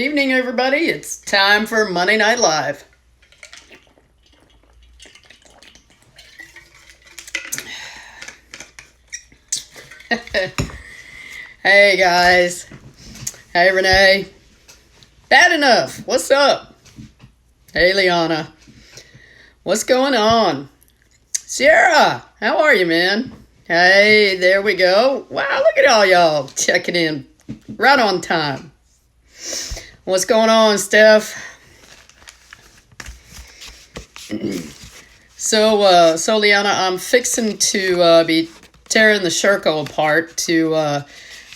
evening, everybody. It's time for Monday Night Live. Hey, guys. Hey, Renee. Bad enough. What's up? Hey, Liana. What's going on? Sierra, how are you, man? Hey, there we go. Wow, look at all y'all checking in right on time. What's going on, Steph? So Liana, I'm fixing to be tearing the Sherco apart to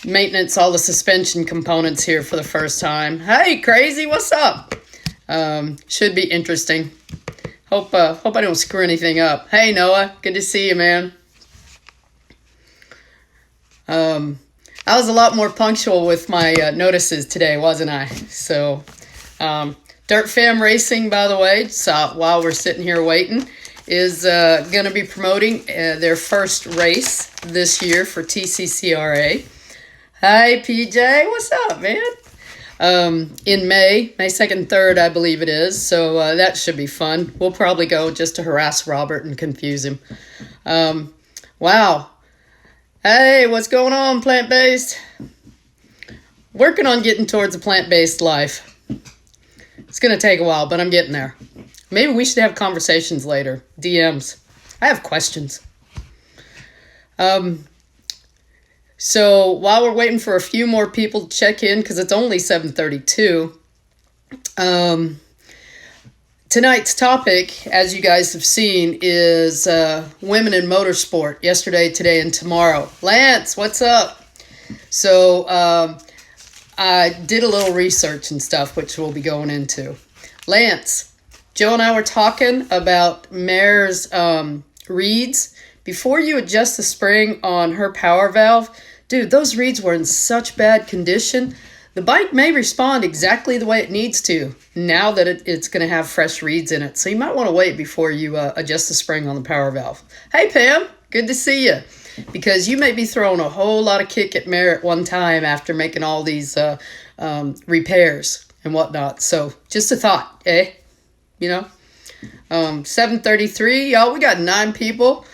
maintenance all the suspension components here for the first time. Hey, Crazy, what's up? Should be interesting. Hope I don't screw anything up. Hey, Noah, good to see you, man. I was a lot more punctual with my notices today, wasn't I? So, Dirt Fam Racing, by the way, so while we're sitting here waiting, is going to be promoting their first race this year for TCCRA. Hi, PJ. What's up, man? In May 2nd, 3rd, I believe it is. So that should be fun. We'll probably go just to harass Robert and confuse him. Wow. Hey, what's going on, plant-based? Working on getting towards a plant-based life. It's going to take a while, but I'm getting there. Maybe we should have conversations later. DMs. I have questions. So while we're waiting for a few more people to check in, because it's only 7:32, tonight's topic, as you guys have seen, is women in motorsport, yesterday, today, and tomorrow. Lance, what's up? So I did a little research and stuff, which we'll be going into. Lance, Joe and I were talking about Mare's reeds. Before you adjust the spring on her power valve, dude, those reeds were in such bad condition. The bike may respond exactly the way it needs to now that it's going to have fresh reeds in it. So you might want to wait before you adjust the spring on the power valve. Hey, Pam, good to see you. Because you may be throwing a whole lot of kick at Mare at one time after making all these repairs and whatnot. So just a thought, eh? You know? 7:33, y'all, we got 9 people.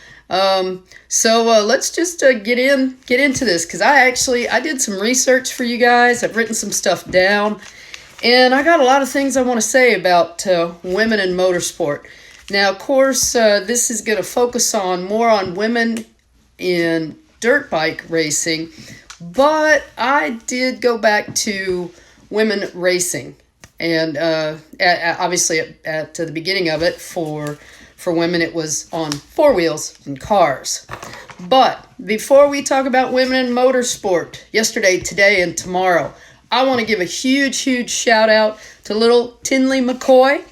So let's just get into this, because I did some research for you guys. I've written some stuff down, and I got a lot of things I want to say about women in motorsport. Now, of course, this is going to focus more on women in dirt bike racing, but I did go back to women racing, and obviously at the beginning of it for women, it was on 4 wheels and cars. But before we talk about women in motorsport, yesterday, today, and tomorrow, I want to give a huge shout out to little Tinley McCoy.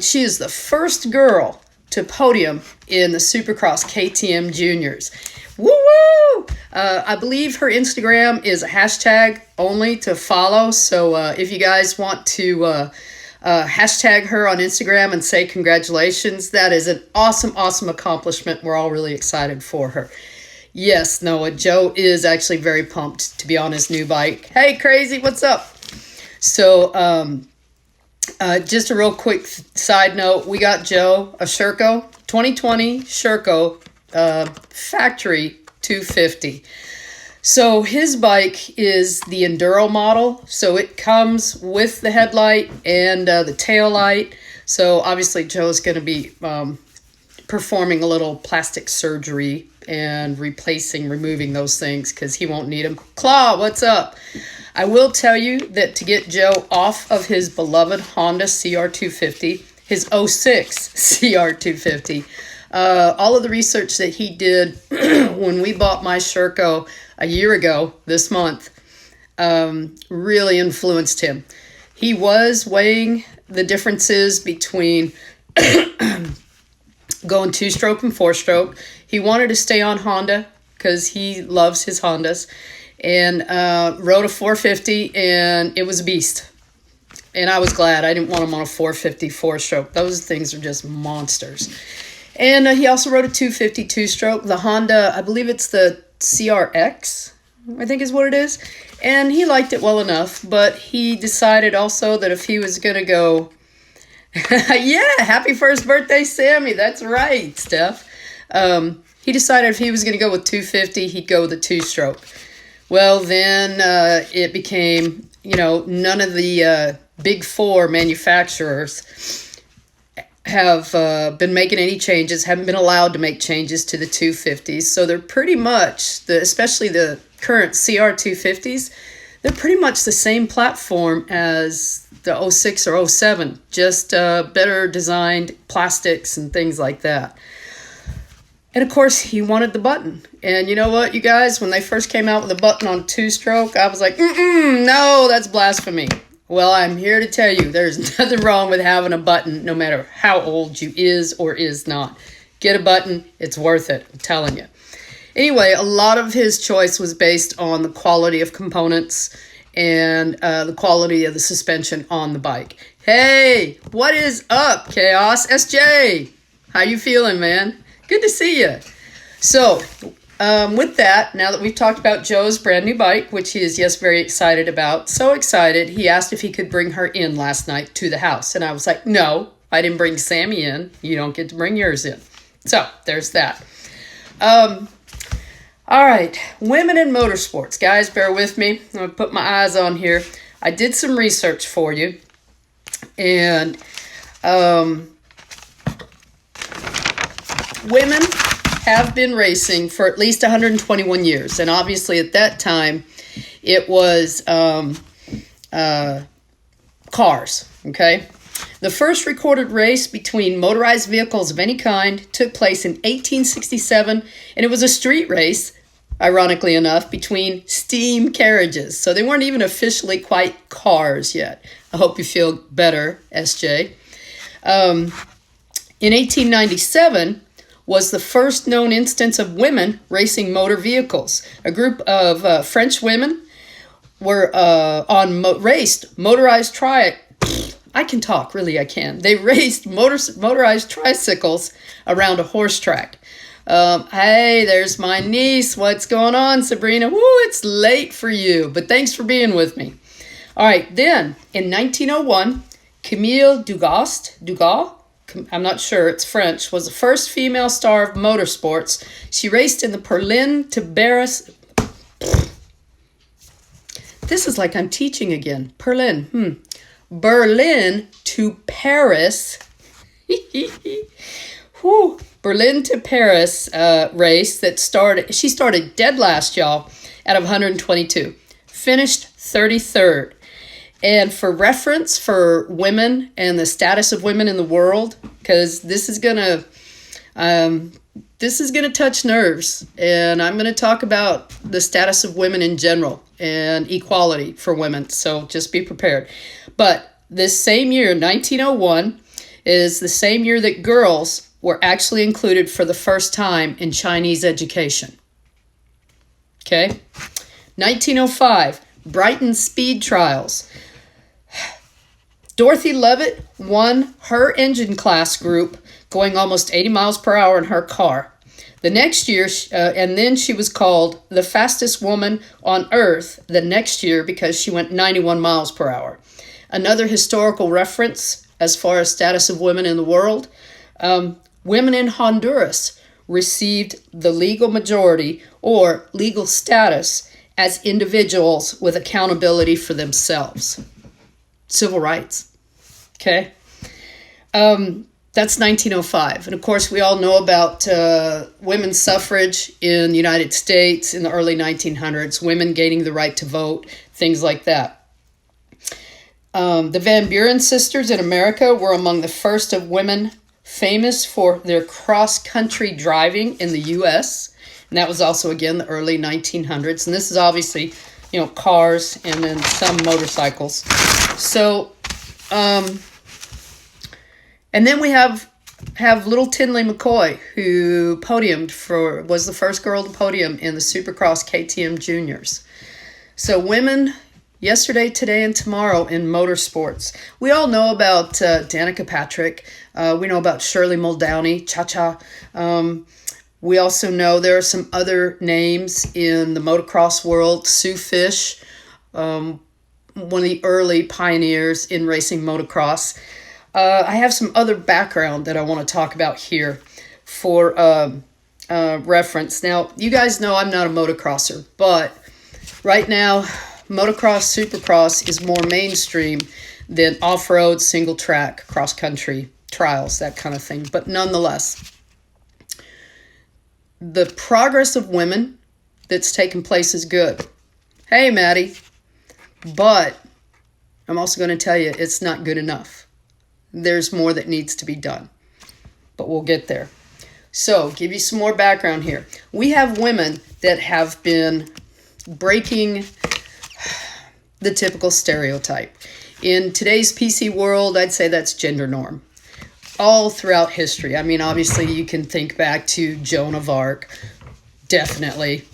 She is the first girl to podium in the Supercross KTM Juniors. Woo-woo! I believe her Instagram is a hashtag only to follow. So if you guys want to hashtag her on Instagram and say congratulations. That is an awesome accomplishment. We're all really excited for her. Yes, Noah, Joe is actually very pumped to be on his new bike. Hey, Crazy, what's up? So, just a real quick side note. We got Joe a Sherco 2020 Sherco factory 250. So his bike is the Enduro model, so it comes with the headlight and the tail light. So obviously Joe's going to be performing a little plastic surgery and removing those things because he won't need them. Claw, what's up? I will tell you that to get Joe off of his beloved Honda CR250, his 06 CR250, all of the research that he did when we bought my Sherco a year ago this month really influenced him. He was weighing the differences between going 2-stroke and 4-stroke. He wanted to stay on Honda because he loves his Hondas, and rode a 450, and it was a beast. And I was glad I didn't want him on a 450 4-stroke. Those things are just monsters. And he also rode a 250 2-stroke. The Honda, I believe it's the CRX. I think is what it is. And he liked it well enough, but he decided also that if he was going to go, yeah, happy first birthday, Sammy. That's right, Steph. He decided if he was going to go with 250, he'd go with a two-stroke. Well, then it became, none of the big four manufacturers have been making any changes, haven't been allowed to make changes to the 250s. So they're pretty much, especially the current CR250s, they're pretty much the same platform as the 06 or 07, just better designed plastics and things like that. And of course, he wanted the button. And you know what, you guys, when they first came out with a button on two-stroke, I was like, no, that's blasphemy. Well, I'm here to tell you there's nothing wrong with having a button no matter how old you is or is not. Get a button. It's worth it. I'm telling you. Anyway, a lot of his choice was based on the quality of components and the quality of the suspension on the bike. Hey, what is up, Chaos? SJ, how you feeling, man? Good to see you. So, with that, now that we've talked about Joe's brand new bike, which he is, yes, very excited about, so excited, he asked if he could bring her in last night to the house. And I was like, no, I didn't bring Sammy in. You don't get to bring yours in. So, there's that. All right, women in motorsports. Guys, bear with me. I'm going to put my eyes on here. I did some research for you. And women have been racing for at least 121 years. And obviously at that time, it was cars, okay? The first recorded race between motorized vehicles of any kind took place in 1867, and it was a street race, ironically enough, between steam carriages. So they weren't even officially quite cars yet. I hope you feel better, SJ. In 1897 was the first known instance of women racing motor vehicles. A group of French women were raced motorized I can talk, really, I can. They raced motorized tricycles around a horse track. Hey, there's my niece. What's going on, Sabrina? Woo, it's late for you, but thanks for being with me. All right, then, in 1901, Camille Dugas, I'm not sure, it's French, was the first female star of motorsports. She raced in the Berlin to Paris. This is like I'm teaching again. Berlin to Paris. Whew. Berlin to Paris race that she started dead last, y'all, out of 122. Finished 33rd. And for reference for women and the status of women in the world, because this is gonna touch nerves, and I'm gonna talk about the status of women in general and equality for women. So just be prepared. But this same year, 1901, is the same year that girls were actually included for the first time in Chinese education. Okay? 1905, Brighton Speed Trials. Dorothy Levitt won her engine class group, going almost 80 miles per hour in her car. The next year, and then she was called the fastest woman on Earth the next year because she went 91 miles per hour. Another historical reference as far as status of women in the world, women in Honduras received the legal majority or legal status as individuals with accountability for themselves. Civil rights. Okay? That's 1905. And of course, we all know about women's suffrage in the United States in the early 1900s, women gaining the right to vote, things like that. The Van Buren sisters in America were among the first of women famous for their cross-country driving in the U.S., and that was also, again, the early 1900s. And this is obviously, cars and then some motorcycles. So, and then we have little Tinley McCoy, who was the first girl to podium in the Supercross KTM Juniors. So women yesterday, today, and tomorrow in motorsports. We all know about Danica Patrick. We know about Shirley Muldowney, Cha-Cha. We also know there are some other names in the motocross world. Sue Fish, one of the early pioneers in racing motocross. I have some other background that I want to talk about here for reference. Now, you guys know I'm not a motocrosser, but right now, motocross, supercross is more mainstream than off-road, single track, cross-country trials, that kind of thing. But nonetheless, the progress of women that's taken place is good. Hey, Maddie. But I'm also going to tell you it's not good enough. There's more that needs to be done. But we'll get there. So, give you some more background here. We have women that have been breaking the typical stereotype. In today's PC world, I'd say that's gender norm. All throughout history. I mean, obviously, you can think back to Joan of Arc. Definitely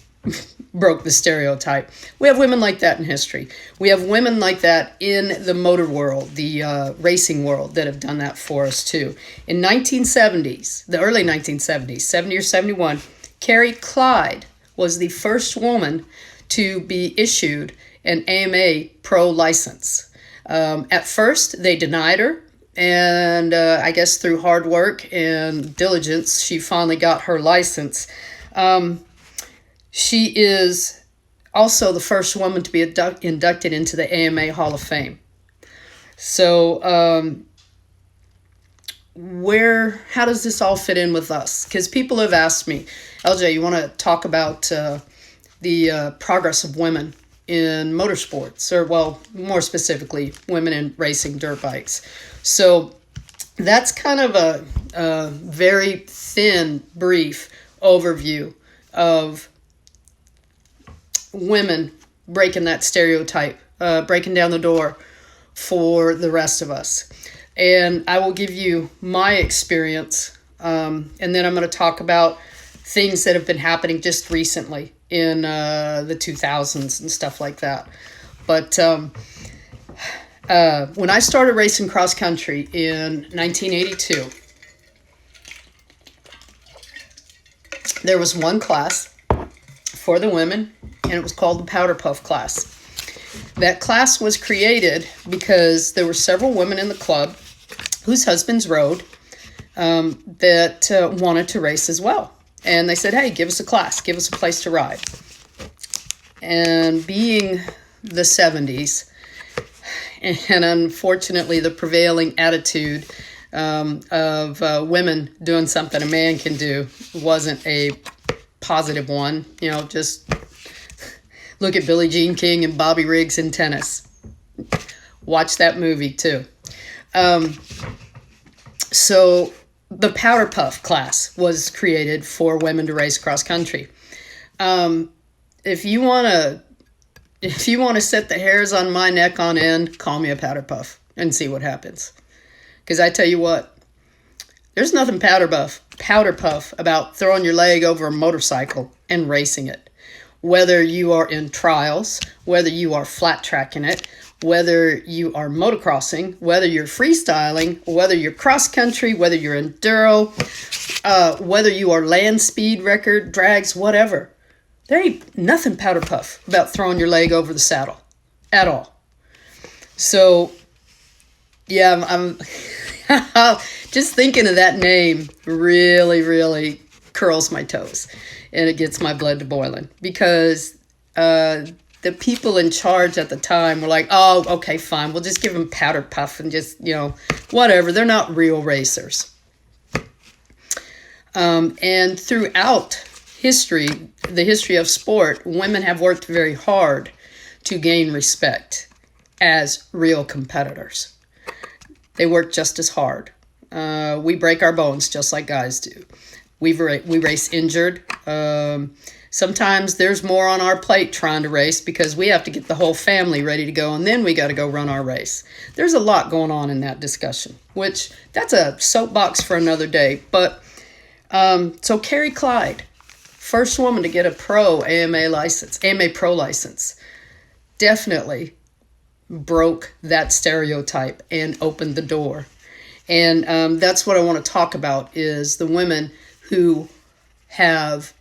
broke the stereotype. We have women like that in history. We have women like that in the motor world, the racing world, that have done that for us too. In 1970s, the early 1970s, 70 or 71, Carrie Clyde was the first woman to be issued an AMA Pro license. At first, they denied her. And I guess through hard work and diligence, she finally got her license. She is also the first woman to be inducted into the AMA Hall of Fame. So how does this all fit in with us? Because people have asked me, LJ, you want to talk about the progress of women in motorsports, or well, more specifically, women in racing dirt bikes. So that's kind of a very thin, brief overview of women breaking that stereotype, breaking down the door for the rest of us. And I will give you my experience, and then I'm going to talk about things that have been happening just recently in the 2000s and stuff like that. But when I started racing cross country in 1982, there was one class for the women, and it was called the Powder Puff class. That class was created because there were several women in the club whose husbands rode that wanted to race as well. And they said, hey, give us a class, give us a place to ride. And being the 70s, and unfortunately the prevailing attitude of women doing something a man can do wasn't a positive one. You know, just look at Billie Jean King and Bobby Riggs in tennis. Watch that movie too. So the Powder Puff class was created for women to race cross country. If you want to set the hairs on my neck on end, call me a Powder Puff and see what happens. Because I tell you what, there's nothing powder puff about throwing your leg over a motorcycle and racing it. Whether you are in trials, whether you are flat tracking it, whether you are motocrossing, whether you're freestyling, whether you're cross country, whether you're enduro, whether you are land speed record, drags, whatever. There ain't nothing powder puff about throwing your leg over the saddle at all. So, yeah, I'm just thinking of that name really, really curls my toes, and it gets my blood to boiling, because the people in charge at the time were like, oh, okay, fine, we'll just give them powder puff and just, whatever. They're not real racers. And throughout history, the history of sport, women have worked very hard to gain respect as real competitors. They work just as hard. We break our bones just like guys do. We race injured. Sometimes there's more on our plate trying to race because we have to get the whole family ready to go, and then we got to go run our race. There's a lot going on in that discussion, which that's a soapbox for another day. But so Carrie Clyde, first woman to get a pro AMA Pro license, definitely broke that stereotype and opened the door. And that's what I want to talk about, is the women who have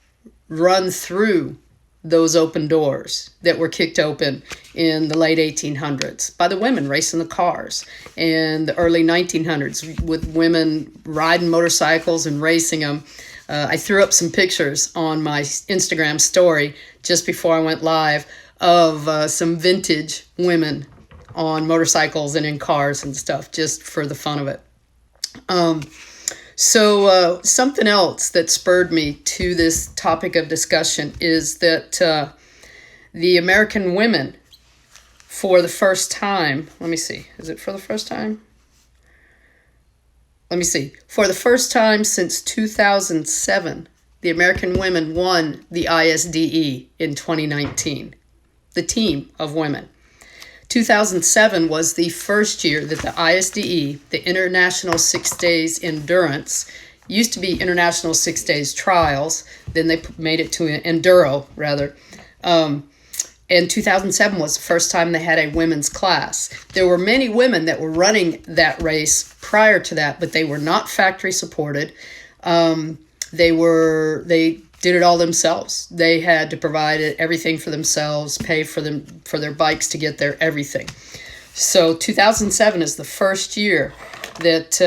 run through those open doors that were kicked open in the late 1800s by the women racing the cars, and the early 1900s with women riding motorcycles and racing them. I threw up some pictures on my Instagram story just before I went live of some vintage women on motorcycles and in cars and stuff, just for the fun of it. So something else that spurred me to this topic of discussion is that the American women, for the first time, let me see, is it for the first time? Let me see. For the first time since 2007, the American women won the ISDE in 2019. The team of women. 2007 was the first year that the ISDE, the International 6 Days Endurance, used to be International 6 Days Trials, then they made it to Enduro, rather. And 2007 was the first time they had a women's class. There were many women that were running that race prior to that, but they were not factory supported. They did it all themselves. They had to provide everything for themselves, pay for their bikes to get there, everything. So 2007 is the first year that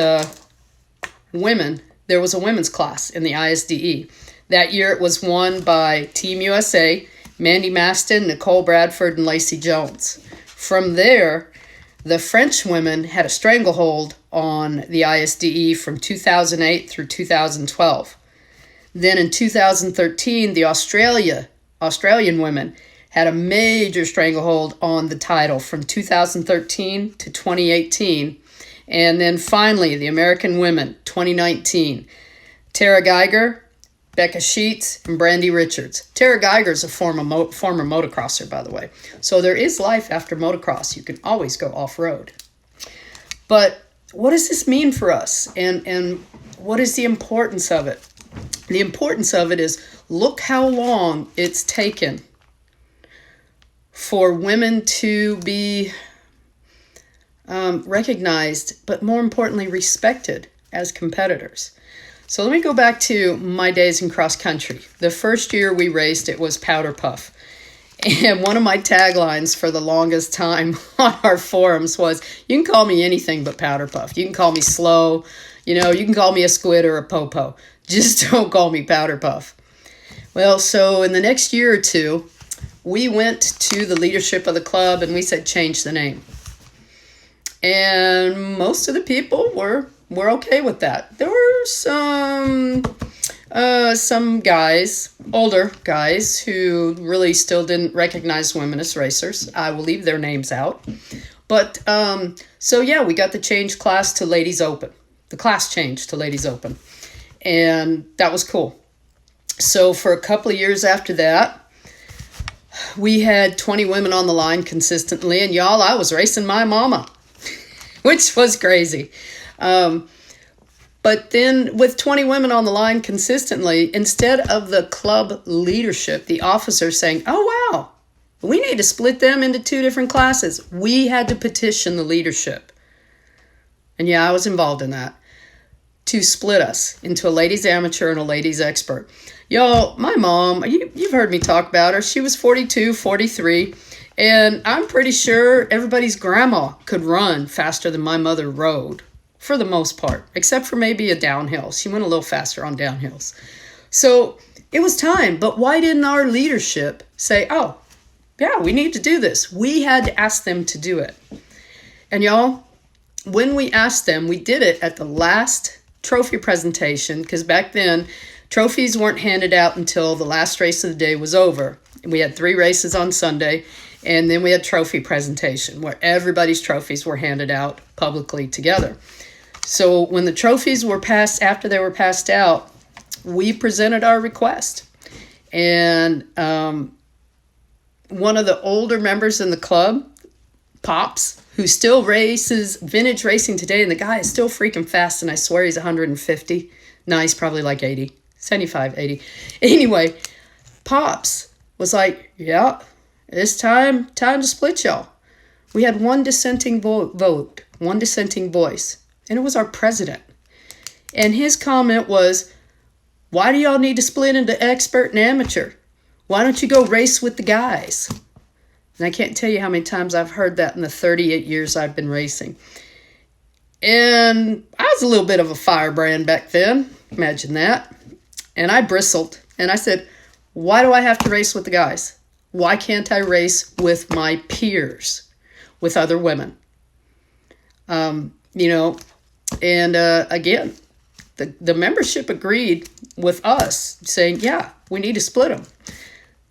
there was a women's class in the ISDE. That year it was won by Team USA, Mandy Maston, Nicole Bradford, and Lacey Jones. From there, the French women had a stranglehold on the ISDE from 2008 through 2012. Then in 2013, the Australian women had a major stranglehold on the title from 2013 to 2018. And then finally, the American women, 2019. Tara Geiger, Becca Sheets, and Brandy Richards. Tara Geiger is a former motocrosser, by the way. So there is life after motocross. You can always go off-road. But what does this mean for us? And what is the importance of it? The importance of it is, look how long it's taken for women to be recognized, but more importantly, respected as competitors. So let me go back to my days in cross country. The first year we raced, it was powder puff. And one of my taglines for the longest time on our forums was, you can call me anything but powder puff. You can call me slow. You can call me a squid or a popo. Just don't call me powder puff. Well, so in the next year or two, we went to the leadership of the club and we said, change the name. And most of the people were okay with that. There were some guys, older guys, who really still didn't recognize women as racers. I will leave their names out. But, so yeah, we got the change class to Ladies Open. The class changed to Ladies Open. And that was cool. So for a couple of years after that, we had 20 women on the line consistently. And y'all, I was racing my mama, which was crazy. But then with 20 women on the line consistently, instead of the club leadership, the officers saying, oh, wow, we need to split them into 2 different classes, we had to petition the leadership. And yeah, I was involved in that, to split us into a ladies amateur and a ladies expert. Y'all, my mom, you've heard me talk about her. She was 42, 43, and I'm pretty sure everybody's grandma could run faster than my mother rode, for the most part, except for maybe a downhill. She went a little faster on downhills. So it was time, but why didn't our leadership say, oh, yeah, we need to do this? We had to ask them to do it. And y'all, when we asked them, we did it at the last trophy presentation, because back then, trophies weren't handed out until the last race of the day was over. And we had 3 races on Sunday, and then we had trophy presentation, where everybody's trophies were handed out publicly together. So when the trophies were passed, after they were passed out, we presented our request. And one of the older members in the club, Pops, who still races vintage racing today, and the guy is still freaking fast, and I swear he's 150. No, he's probably like 80, 75, 80. Anyway, Pops was like, yeah, it's time to split y'all. We had one dissenting vote, one dissenting voice, and it was our president. And his comment was, Why do y'all need to split into expert and amateur? Why don't you go race with the guys? And I can't tell you how many times I've heard that in the 38 years I've been racing. And I was a little bit of a firebrand back then. Imagine that. And I bristled. And I said, why do I have to race with the guys? Why can't I race with my peers, with other women? Again, the membership agreed with us saying, yeah, we need to split them.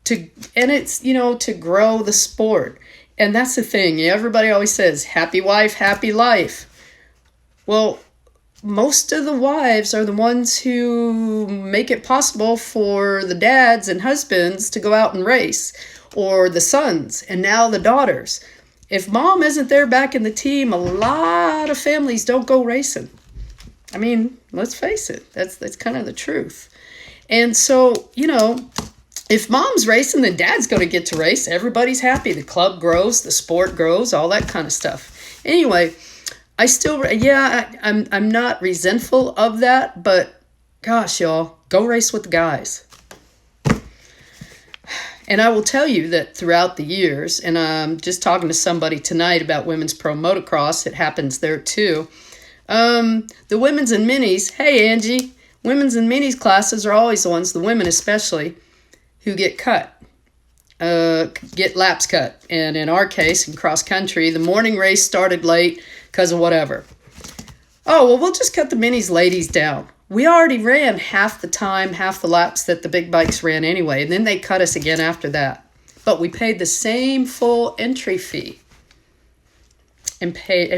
It's to grow the sport. And that's the thing. Everybody always says, happy wife, happy life. Well, most of the wives are the ones who make it possible for the dads and husbands to go out and race, or the sons, and now the daughters. If mom isn't there back in the team, a lot of families don't go racing. I mean, let's face it, that's kind of the truth. And so, if mom's racing, then dad's going to get to race. Everybody's happy. The club grows, the sport grows, all that kind of stuff. Anyway, I'm not resentful of that, but gosh, y'all, go race with the guys. And I will tell you that throughout the years, and I'm just talking to somebody tonight about women's pro motocross. It happens there too. The women's and minis, hey Angie, women's and minis classes are always the ones, the women especially, who get cut, get laps cut. And in our case, in cross country, the morning race started late because of whatever. Oh, well, we'll just cut the minis ladies down. We already ran half the time, half the laps that the big bikes ran anyway, and then they cut us again after that. But we paid the same full entry fee and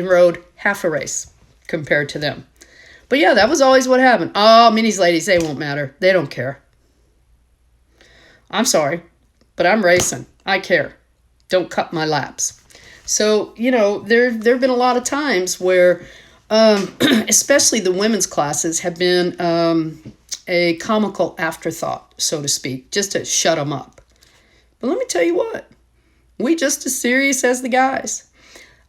rode half a race compared to them. But yeah, that was always what happened. Oh, minis ladies, they won't matter. They don't care. I'm sorry, but I'm racing. I care. Don't cut my laps. So, there have been a lot of times where, especially the women's classes, have been a comical afterthought, so to speak, just to shut them up. But let me tell you what, we just as serious as the guys.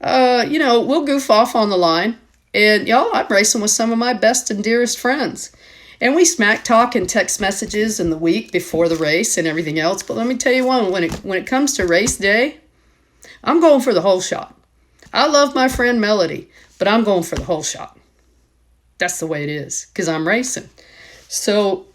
We'll goof off on the line. And y'all, I'm racing with some of my best and dearest friends. And we smack talk and text messages in the week before the race and everything else. But let me tell you one, when it comes to race day, I'm going for the whole shot. I love my friend Melody, but I'm going for the whole shot. That's the way it is, because I'm racing. So,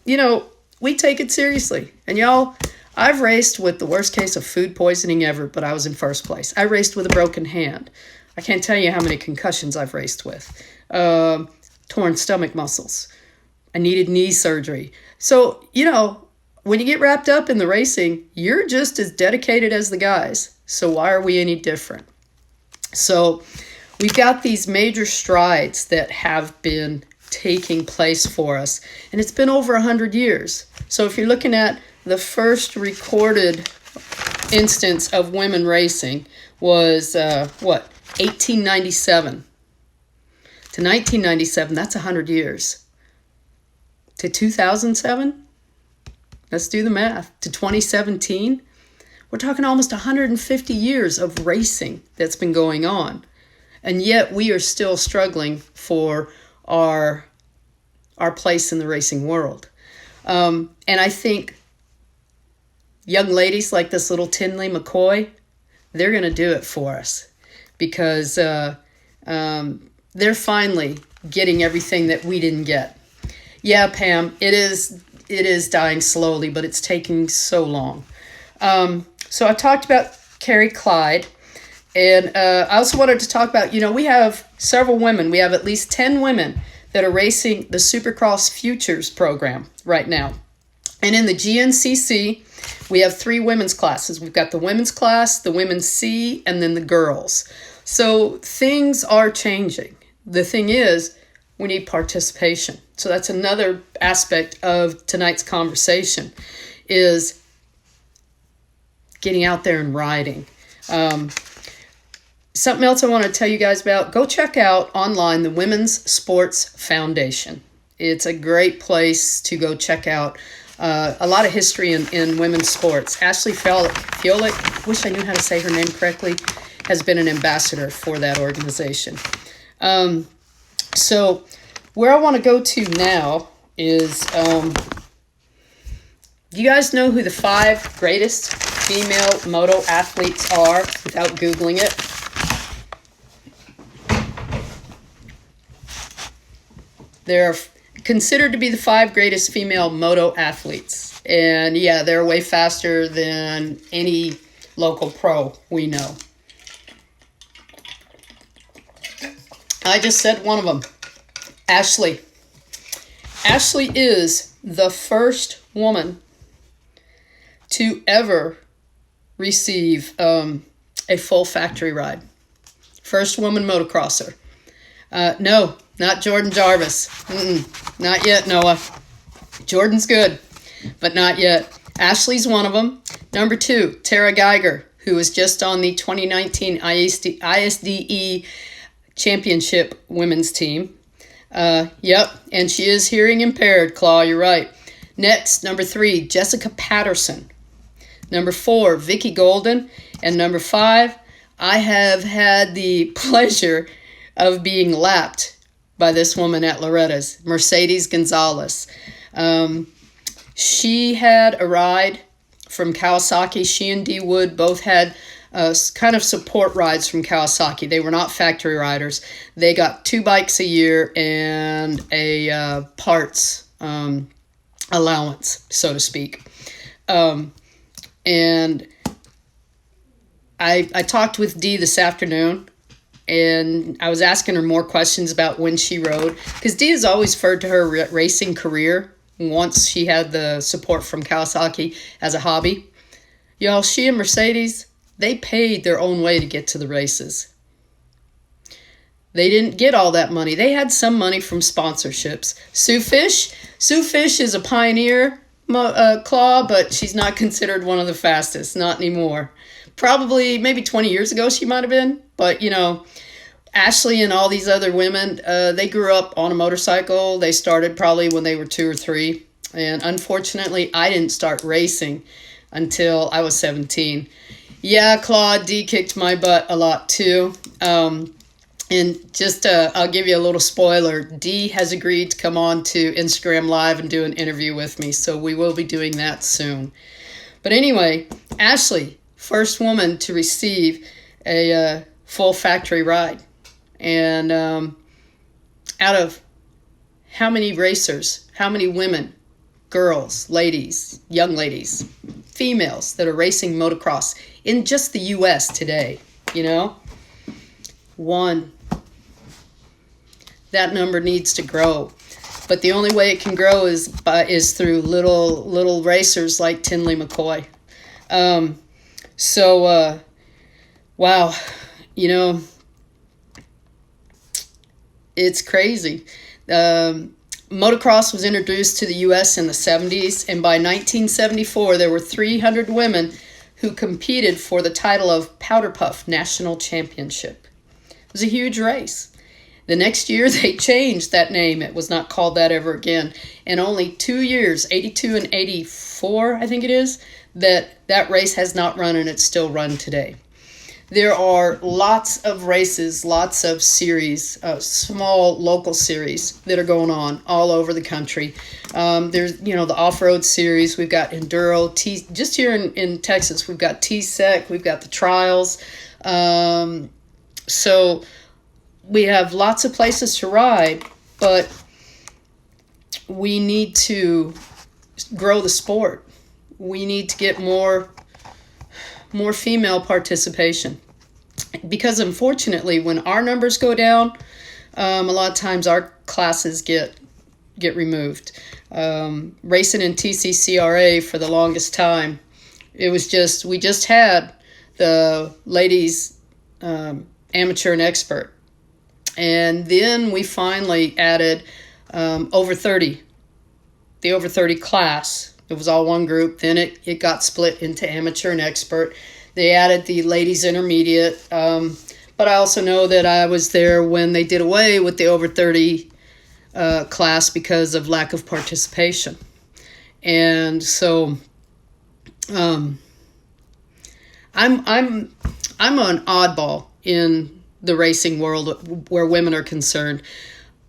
we take it seriously. And y'all, I've raced with the worst case of food poisoning ever, but I was in first place. I raced with a broken hand. I can't tell you how many concussions I've raced with. Torn stomach muscles. I needed knee surgery. So, when you get wrapped up in the racing, you're just as dedicated as the guys. So why are we any different? So we've got these major strides that have been taking place for us. And it's been over 100 years. So if you're looking at the first recorded instance of women racing was, 1897 to 1997. That's 100 years. To 2007, let's do the math, to 2017, we're talking almost 150 years of racing that's been going on. And yet we are still struggling for our place in the racing world. And I think young ladies like this little Tinley McCoy, they're going to do it for us, because they're finally getting everything that we didn't get. Yeah, Pam, it is dying slowly, but it's taking so long. So I talked about Carrie Clyde, and I also wanted to talk about, we have several women. We have at least 10 women that are racing the Supercross Futures program right now. And in the GNCC, we have 3 women's classes. We've got the women's class, the women's C, and then the girls. So things are changing. The thing is, we need participation. So that's another aspect of tonight's conversation, is getting out there and riding. Something else I want to tell you guys about, go check out online the Women's Sports Foundation. It's a great place to go check out a lot of history in women's sports. Ashley Fiolick, wish I knew how to say her name correctly, has been an ambassador for that organization. So where I want to go to now is Do you guys know who the 5 greatest female moto athletes are without Googling it? They're considered to be the 5 greatest female moto athletes. And yeah, they're way faster than any local pro we know. I just said one of them. Ashley. Ashley is the first woman to ever receive a full factory ride. First woman motocrosser. No, not Jordan Jarvis. Not yet, Noah. Jordan's good, but not yet. Ashley's one of them. Number 2, Tara Geiger, who was just on the 2019 ISDE Championship women's team. Yep, and she is hearing impaired, Claw, you're right. Next, number 3, Jessica Patterson. Number 4, Vicky Golden. And number 5, I have had the pleasure of being lapped by this woman at Loretta's, Mercedes Gonzalez. She had a ride from Kawasaki. She and Dee Wood both had kind of support rides from Kawasaki. They were not factory riders. They got 2 bikes a year and a parts allowance, so to speak. And I talked with Dee this afternoon, and I was asking her more questions about when she rode, because Dee has always referred to her racing career once she had the support from Kawasaki as a hobby. Y'all, she and Mercedes, they paid their own way to get to the races. They didn't get all that money. They had some money from sponsorships. Sue Fish is a pioneer, Claw, but she's not considered one of the fastest, not anymore. Probably maybe 20 years ago she might have been, but you know, Ashley and all these other women, they grew up on a motorcycle. They started probably when they were 2 or 3, and unfortunately I didn't start racing until I was 17. Yeah, Claude, Dee kicked my butt a lot too. And just I'll give you a little spoiler. Dee has agreed to come on to Instagram Live and do an interview with me, so we will be doing that soon. But anyway, Ashley, first woman to receive a full factory ride. And out of how many racers, how many women, girls, ladies, young ladies, females that are racing motocross in just the U.S. today, you know? 1. That number needs to grow. But the only way it can grow is through little racers like Tinley McCoy. Wow, you know, it's crazy. Motocross was introduced to the U.S. in the 70s, and by 1974, there were 300 women who competed for the title of Powder Puff National Championship. It was a huge race. The next year, they changed that name. It was not called that ever again. And only 2 years, 82 and 84, I think it is, that race has not run, and it's still run today. There are lots of races, lots of series, small local series that are going on all over the country. There's, you know, the off-road series. We've got Enduro. Just here in Texas, we've got T-Sec. We've got the Trials. So we have lots of places to ride, but we need to grow the sport. We need to get more female participation, because unfortunately when our numbers go down, a lot of times our classes get removed. Racing in TCCRA for the longest time, it was we just had the ladies amateur and expert, and then we finally added over 30, the over 30 class. It was all one group. Then it got split into amateur and expert. They added the ladies intermediate. But I also know that I was there when they did away with the over 30 class because of lack of participation. And so I'm an oddball in the racing world where women are concerned.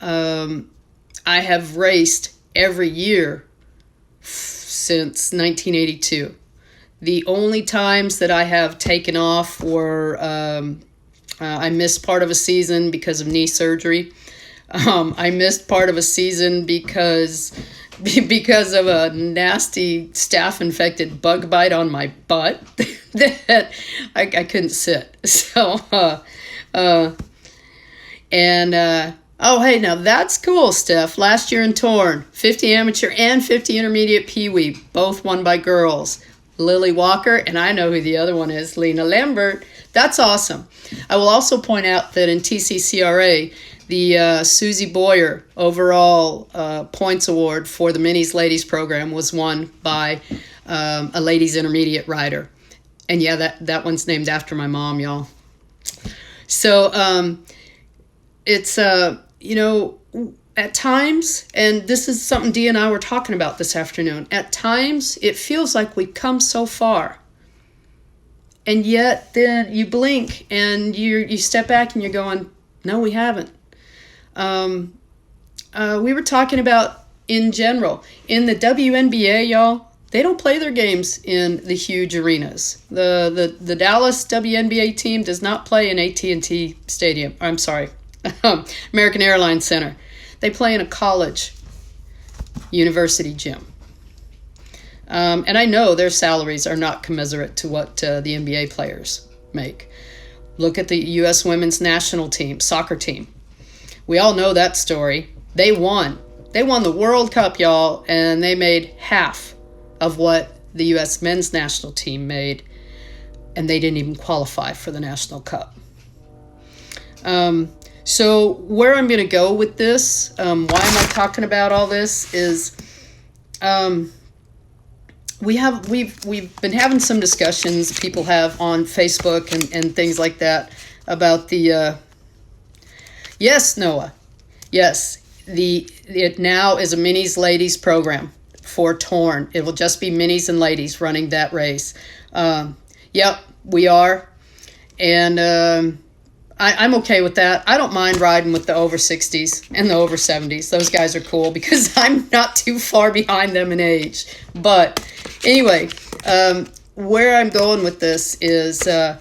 I have raced every year since 1982. The only times that I have taken off were I missed part of a season because of knee surgery. I missed part of a season because of a nasty staph-infected bug bite on my butt that I couldn't sit. So, oh, hey, now that's cool, Steph. Last year in Torn, 50 amateur and 50 intermediate Pee-wee, both won by girls. Lily Walker, and I know who the other one is, Lena Lambert. That's awesome. I will also point out that in TCCRA, the Susie Boyer overall points award for the Minis Ladies program was won by a ladies intermediate rider. And yeah, that one's named after my mom, y'all. So it's, at times, and this is something Dee and I were talking about this afternoon, at times it feels like we've come so far. And yet then you blink and you step back and you're going, no, we haven't. We were talking about in general, in the WNBA, y'all, they don't play their games in the huge arenas. The Dallas WNBA team does not play in AT&T Stadium. I'm sorry, American Airlines Center. They play in a college university gym. And I know their salaries are not commensurate to what the NBA players make. Look at the U.S. women's national team, soccer team. We all know that story. They won. They won the World Cup, y'all, and they made half of what the U.S. men's national team made, and they didn't even qualify for the National Cup. So where I'm going to go with this, why am I talking about all this, is we've been having some discussions people have on Facebook and things like that about the yes, Noah, yes, it now is a Minis Ladies program for Torn. It will just be Minis and Ladies running that race. Yep, we are, and I'm okay with that. I don't mind riding with the over 60s and the over 70s. Those guys are cool because I'm not too far behind them in age. But anyway, where I'm going with this is, y'all,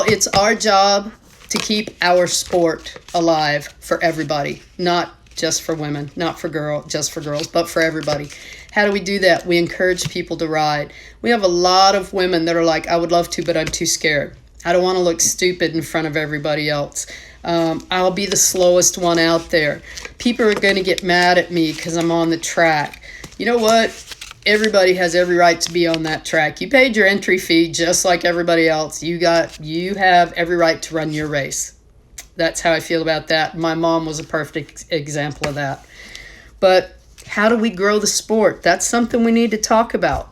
it's our job to keep our sport alive for everybody, not just for women, not for just for girls, but for everybody. How do we do that? We encourage people to ride. We have a lot of women that are like, I would love to, but I'm too scared. I don't want to look stupid in front of everybody else. I'll be the slowest one out there. People are going to get mad at me because I'm on the track. You know what? Everybody has every right to be on that track. You paid your entry fee just like everybody else. You have every right to run your race. That's how I feel about that. My mom was a perfect example of that. But how do we grow the sport? That's something we need to talk about.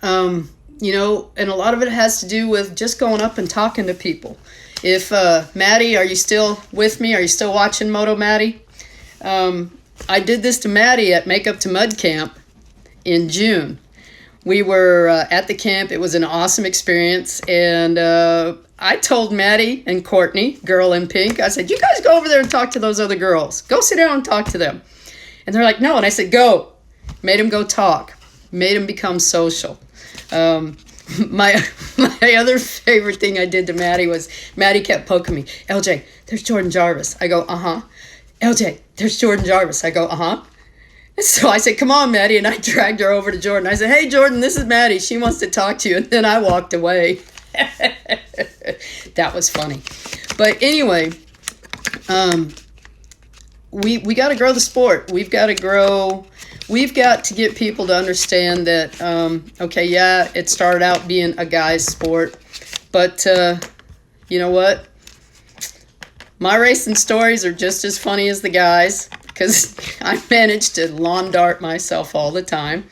And a lot of it has to do with just going up and talking to people. If, Maddie, are you still with me? Are you still watching Moto Maddie? I did this to Maddie at Make Up to Mud Camp in June. We were at the camp. It was an awesome experience. And I told Maddie and Courtney, girl in pink, I said, you guys go over there and talk to those other girls. Go sit down and talk to them. And they're like, no. And I said, go. Made them go talk. Made them become social. My other favorite thing I did to Maddie was Maddie kept poking me. LJ, there's Jordan Jarvis. I go, uh-huh. LJ, there's Jordan Jarvis. I go, uh-huh. And so I said, come on, Maddie. And I dragged her over to Jordan. I said, hey, Jordan, this is Maddie. She wants to talk to you. And then I walked away. That was funny. But anyway, we got to grow the sport. We've got to get people to understand that, okay, yeah, it started out being a guy's sport, but you know what? My racing stories are just as funny as the guys because I managed to lawn dart myself all the time.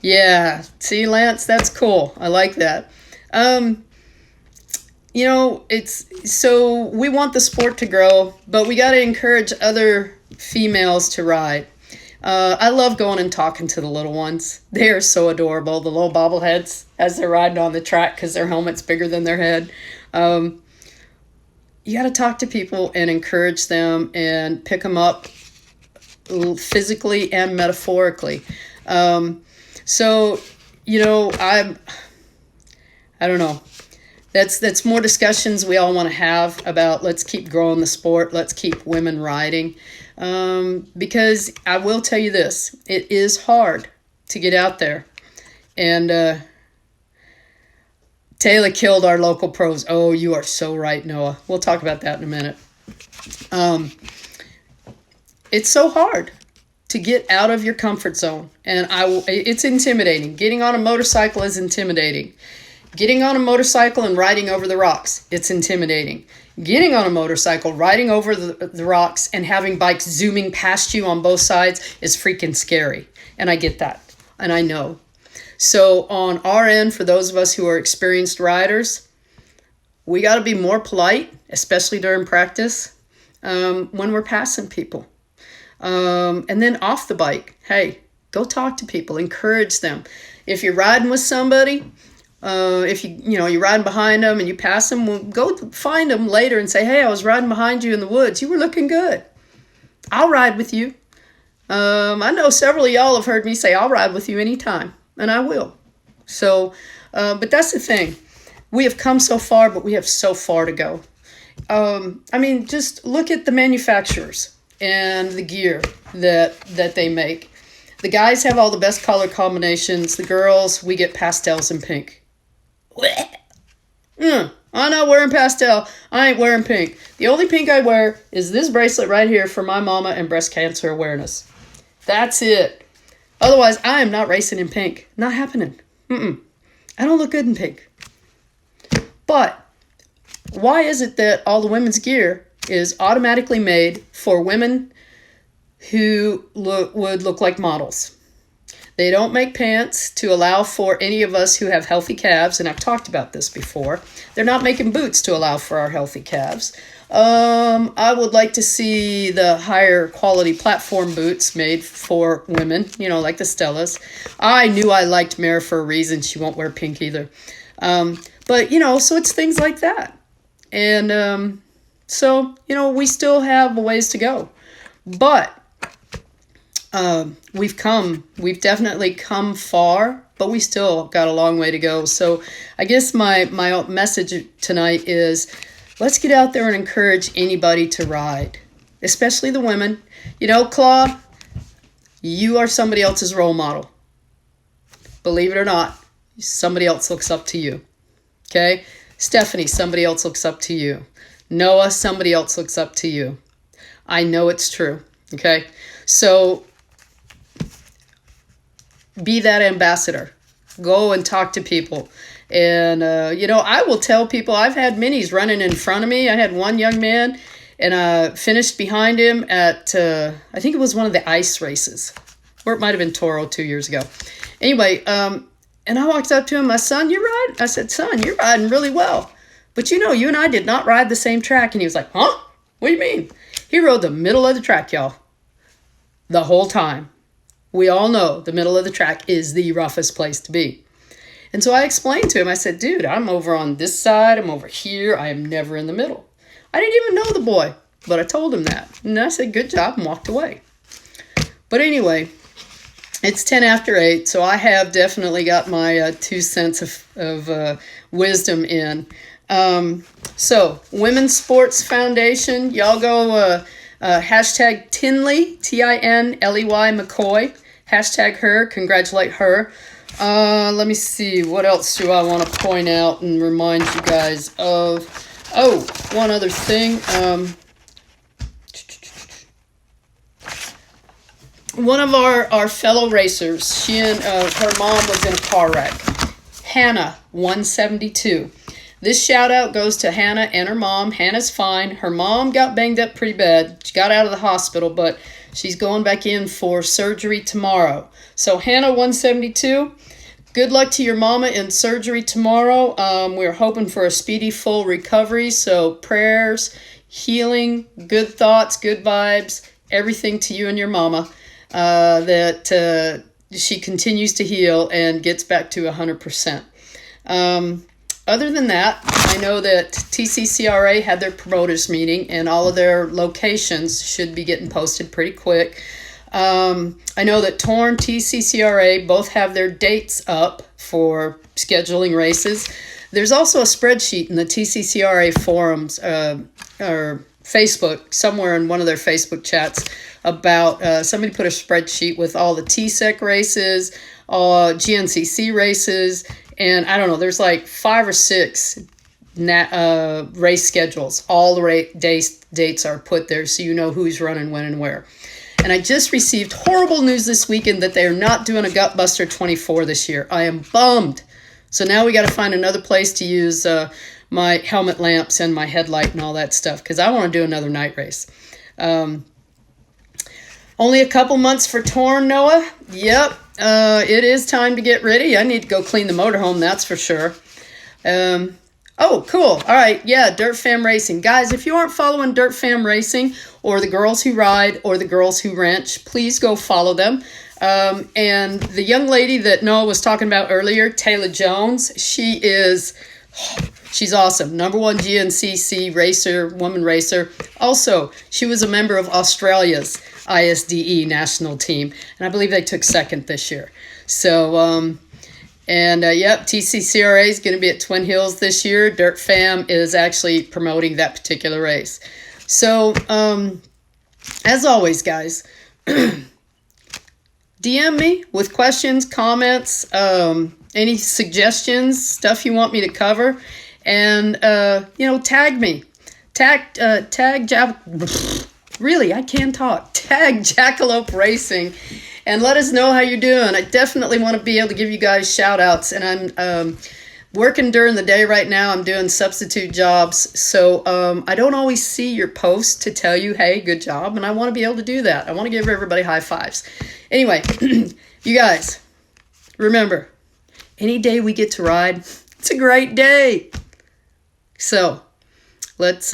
Yeah, see, Lance, that's cool. I like that. So we want the sport to grow, but we got to encourage other females to ride. I love going and talking to the little ones. They are so adorable, the little bobbleheads as they're riding on the track because their helmet's bigger than their head. you got to talk to people and encourage them and pick them up physically and metaphorically. So, I don't know. That's more discussions we all want to have about let's keep growing the sport. Let's keep women riding. Because I will tell you this, it is hard to get out there. And Taylor killed our local pros. Oh, you are so right, Noah. We'll talk about that in a minute. It's so hard to get out of your comfort zone. And it's intimidating. Getting on a motorcycle is intimidating. Getting on a motorcycle and riding over the rocks, it's intimidating. Getting on a motorcycle, riding over the rocks, and having bikes zooming past you on both sides is freaking scary. And I get that. And I know. So on our end, for those of us who are experienced riders, we got to be more polite, especially during practice, when we're passing people. And then off the bike, hey, go talk to people, encourage them. If you're riding with somebody, if you're riding behind them and you pass them, well, go find them later and say, hey, I was riding behind you in the woods. You were looking good. I'll ride with you. I know several of y'all have heard me say, I'll ride with you anytime, and I will. So, but that's the thing. We have come so far, but we have so far to go. Just look at the manufacturers and the gear that they make. The guys have all the best color combinations. The girls, we get pastels and pink. I'm not wearing pastel. I ain't wearing pink. The only pink I wear is this bracelet right here for my mama and breast cancer awareness. That's it. Otherwise, I am not racing in pink. Not happening. I don't look good in pink. But why is it that all the women's gear is automatically made for women who would look like models? They don't make pants to allow for any of us who have healthy calves, and I've talked about this before. They're not making boots to allow for our healthy calves. I would like to see the higher quality platform boots made for women, like the Stellas. I knew I liked Mara for a reason. She won't wear pink either. But so it's things like that. And we still have a ways to go. But we've definitely come far, but we still got a long way to go. So I guess my message tonight is let's get out there and encourage anybody to ride, especially the women. Claude, you are somebody else's role model. Believe it or not, somebody else looks up to you. Okay? Stephanie, somebody else looks up to you. Noah, somebody else looks up to you. I know it's true. Okay? So be that ambassador. Go and talk to people. And, I will tell people, I've had minis running in front of me. I had one young man, and I finished behind him at, I think it was one of the ice races. Or it might have been Toro 2 years ago. Anyway, and I walked up to him, my son, you ride? I said, son, you're riding really well. But you and I did not ride the same track. And he was like, huh? What do you mean? He rode the middle of the track, y'all. The whole time. We all know the middle of the track is the roughest place to be. And so I explained to him, I said, dude, I'm over on this side. I'm over here. I am never in the middle. I didn't even know the boy, but I told him that. And I said, good job, and walked away. But anyway, it's 10 after 8, so I have definitely got my 2 cents of wisdom in. So, Women's Sports Foundation, y'all go hashtag Tinley, Tinley McCoy, hashtag her, congratulate her. Let me see, what else do I want to point out and remind you guys of? Oh, one other thing. One of our fellow racers, she and her mom was in a car wreck. Hannah, 172. This shout out goes to Hannah and her mom. Hannah's fine. Her mom got banged up pretty bad. She got out of the hospital, but she's going back in for surgery tomorrow. So Hannah, 172, good luck to your mama in surgery tomorrow. We're hoping for a speedy, full recovery. So prayers, healing, good thoughts, good vibes, everything to you and your mama. That she continues to heal and gets back to 100%. other than that, I know that TCCRA had their promoters meeting, and all of their locations should be getting posted pretty quick. I know that Torn, TCCRA both have their dates up for scheduling races. There's also a spreadsheet in the TCCRA forums or Facebook, somewhere in one of their Facebook chats, about somebody put a spreadsheet with all the TSEC races, GNCC races, and I don't know, there's like 5 or 6 race schedules. All the dates are put there so you know who's running when and where. And I just received horrible news this weekend that they are not doing a Gutbuster 24 this year. I am bummed. So now we got to find another place to use my helmet lamps and my headlight and all that stuff, because I want to do another night race. Only a couple months for Torn, Noah. Yep, it is time to get ready. I need to go clean the motorhome, that's for sure. Oh, cool. All right. Yeah, Dirt Fam Racing. Guys, if you aren't following Dirt Fam Racing or the Girls Who Ride or the Girls Who Wrench, please go follow them. And the young lady that Noah was talking about earlier, Taylor Jones, she's awesome. #1 GNCC racer, woman racer. Also, she was a member of Australia's ISDE national team, and I believe they took second this year. So, yep, TCCRA is going to be at Twin Hills this year. Dirt Fam is actually promoting that particular race. So, as always, guys, DM me with questions, comments, any suggestions, stuff you want me to cover, and, tag me. Really, I can talk. Tag Jackalope Racing. And let us know how you're doing. I definitely want to be able to give you guys shout outs. And I'm working during the day right now. I'm doing substitute jobs. So I don't always see your posts to tell you, hey, good job. And I want to be able to do that. I want to give everybody high fives. Anyway, you guys, remember, any day we get to ride, it's a great day. So let's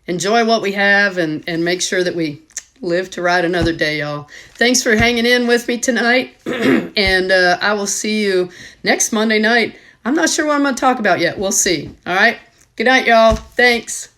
enjoy what we have and make sure that we live to ride another day, y'all. Thanks for hanging in with me tonight. And I will see you next Monday night. I'm not sure what I'm going to talk about yet. We'll see. All right. Good night, y'all. Thanks.